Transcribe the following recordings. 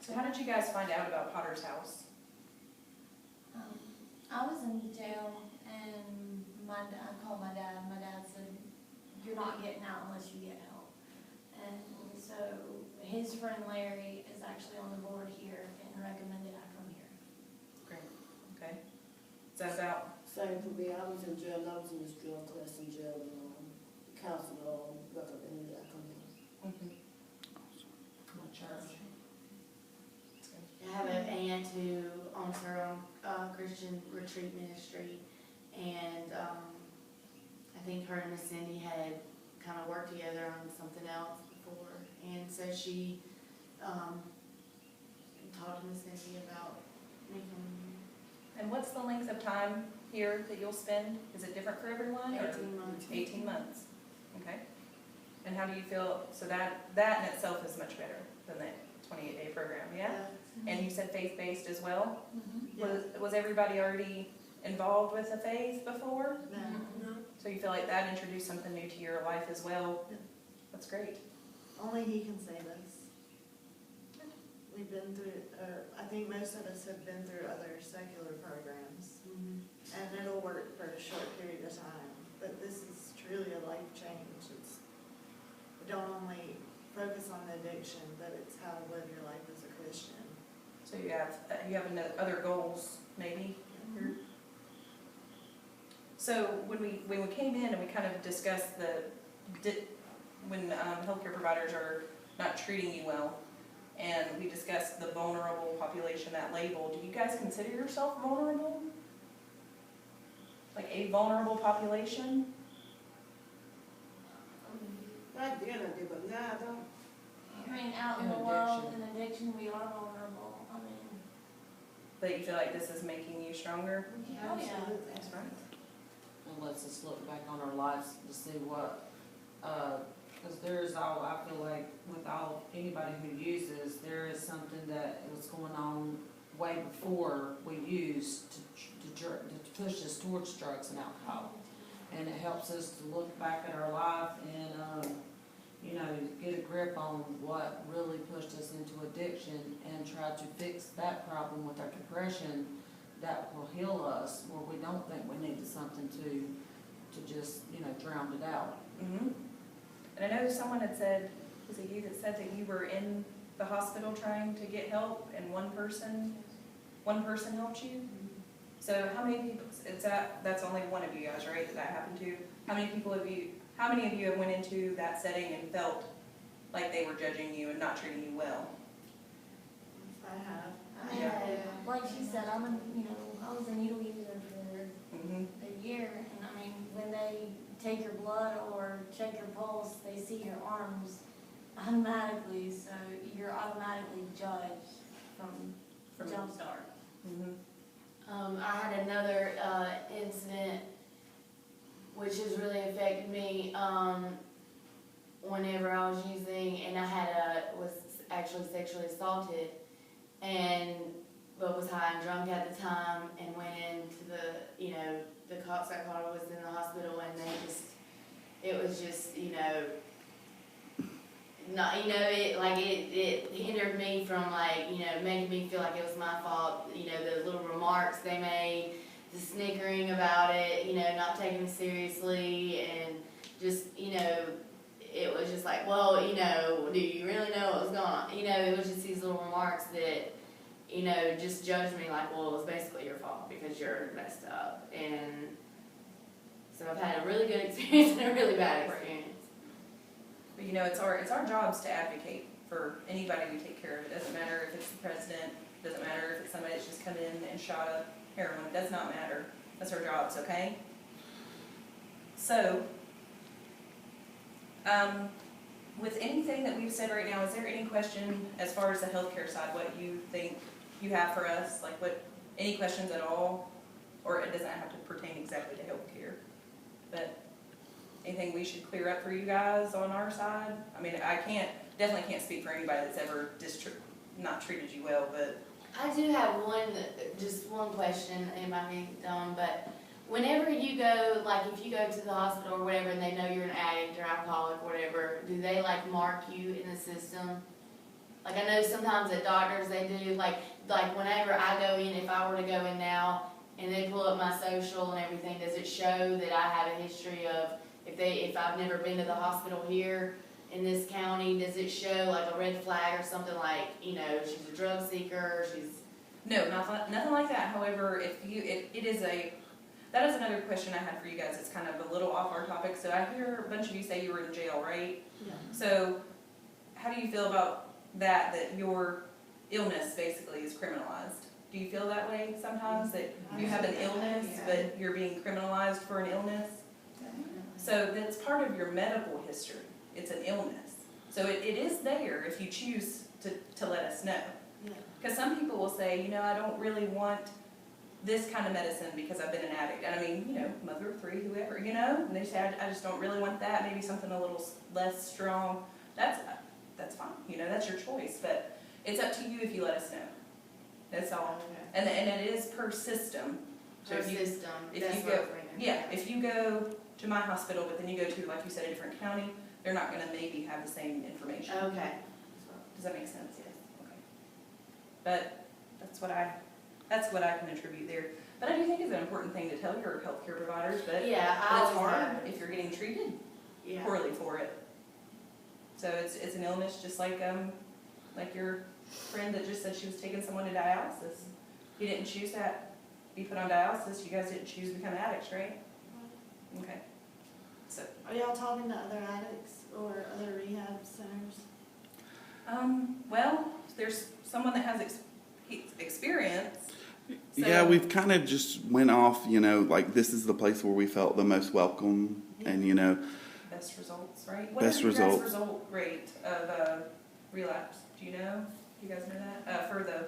So how did you guys find out about Potter's House? I was in jail and I called my dad, and my dad said, "You're not getting out unless you get help." And so his friend Larry is actually on the board here and recommended I come here. Great, okay. Is that about? Same for me, I was in jail, I was in this drug class in jail, and counselor recommended I come here. My church. I have an aunt who owns her own Christian retreat ministry, and I think her and Miss Cindy had kind of worked together on something else before, and so she talked to Miss Cindy about me coming And what's the length of time here that you'll spend? Is it different for everyone? here. or- 18 months. 18 months, okay. And how do you feel, so that in itself is much better than the 28-day program, yeah? And you said faith-based as well? Was everybody already involved with the faith before? No, So you feel like that introduced something new to your life as well? Yeah. That's great. only He can save us. We've been through, I think most of us have been through other secular programs, and it'll work for a short period of time. But this is truly a life change. We don't only focus on the addiction, but it's how to live your life as a Christian. So you have other goals, maybe? So when we came in and we kind of discussed when healthcare providers are not treating you well, and we discussed the vulnerable population, that label, do you guys consider yourself vulnerable? Like a vulnerable population? Back then I did, but now I don't. I mean, out in the world, in addiction, we are vulnerable. I mean, But you feel like this is making you stronger? oh yeah. That's right. And lets us look back on our lives to see what, because I feel like with anybody who uses, there is something that was going on way before we used to push us towards drugs and alcohol. And it helps us to look back at our life and, get a grip on what really pushed us into addiction and try to fix that problem with our depression that will heal us, where we don't think we needed something to just, drown it out. Mm-hmm. And I know someone had said, was it you that said that you were in the hospital trying to get help and one person helped you? So how many people, that's only one of you guys, right, that happened to? How many of you have went into that setting and felt like they were judging you and not treating you well? I have. I mean, like she said, I was a needle user for Mm-hmm. a year, and I mean, when they take your blood or check your pulse, they see your arms automatically, so you're automatically judged from jump start. Mm-hmm. I had another incident which has really affected me whenever I was using, and I was actually sexually assaulted, but was high and drunk at the time, and went into the cops that called. I was in the hospital, and it was just not, it hindered me from making me feel like it was my fault, the little remarks they made, the snickering about it, not taking it seriously, and just, it was just like, well, do you really know what was going on? It was just these little remarks that, just judged me like, well, it was basically your fault because you're messed up. And so I've had a really good experience and a really bad experience. But it's our jobs to advocate for anybody we take care of. It doesn't matter if it's the president, it doesn't matter if it's somebody that's just come in and shot up heroin, it does not matter. That's our jobs, okay? So, with anything that we've said right now, is there any question as far as the healthcare side, what you think you have for us? Like any questions at all? Or it doesn't have to pertain exactly to healthcare. But anything we should clear up for you guys on our side? I mean, definitely can't speak for anybody that's ever not treated you well, but. I do have just one question, it might be dumb, but whenever you go, if you go to the hospital or whatever and they know you're an addict or alcoholic or whatever, do they mark you in the system? Like, I know sometimes at doctors, they do, like whenever I go in, if I were to go in now, and they pull up my social and everything, does it show that I have a history of, if I've never been to the hospital here in this county, does it show like a red flag or something like, you know, she's a drug seeker, No, nothing like that. However, that is another question I had for you guys. It's kind of a little off our topic. So I hear a bunch of you say you were in jail, right? Yeah. So how do you feel about that your illness basically is criminalized? Do you feel that way sometimes, that you have an illness, but you're being criminalized for an illness? So that's part of your medical history. It's an illness. So it is there if you choose to let us know. Yeah. Because some people will say, you know, I don't really want this kind of medicine because I've been an addict. And I mean, you know, mother of three, whoever, you know, and they say, I just don't really want that, maybe something a little less strong. That's fine, you know, that's your choice. But it's up to you if you let us know. That's all. And it is per system. So per system, if that's you what go- I'm reading. Yeah, if you go to my hospital, but then you go to, like you said, a different county, they're not gonna maybe have the same information. Okay. Does that make sense? Yes. Okay. But that's what I can attribute there. But I do think it's an important thing to tell your healthcare providers, but Yeah, but I it's always hard have. if you're getting treated Yeah. poorly for it. So it's an illness just like your friend that just said she was taking someone to dialysis. You didn't choose that, be put on dialysis, you guys didn't choose to become addicts, right? Okay. So, Are y'all talking to other addicts or other rehab centers? well, there's someone that has experience. So- Yeah, we've kind of just went off, you know, like this is the place where we felt the most welcome, and you know, Best results, right? Best What is your guys' results. result rate of relapse? Do you know? Do you guys know that? For the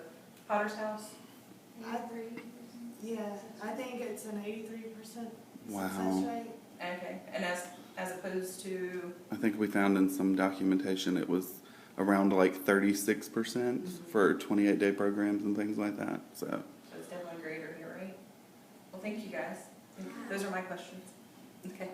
Potter's house? Yeah, I think it's an 83% Wow. success rate. Okay, and as opposed to, I think we found in some documentation it was around like 36% for 28-day programs and things like that. So so it's definitely greater here, right? Well, thank you guys. Those are my questions. Okay.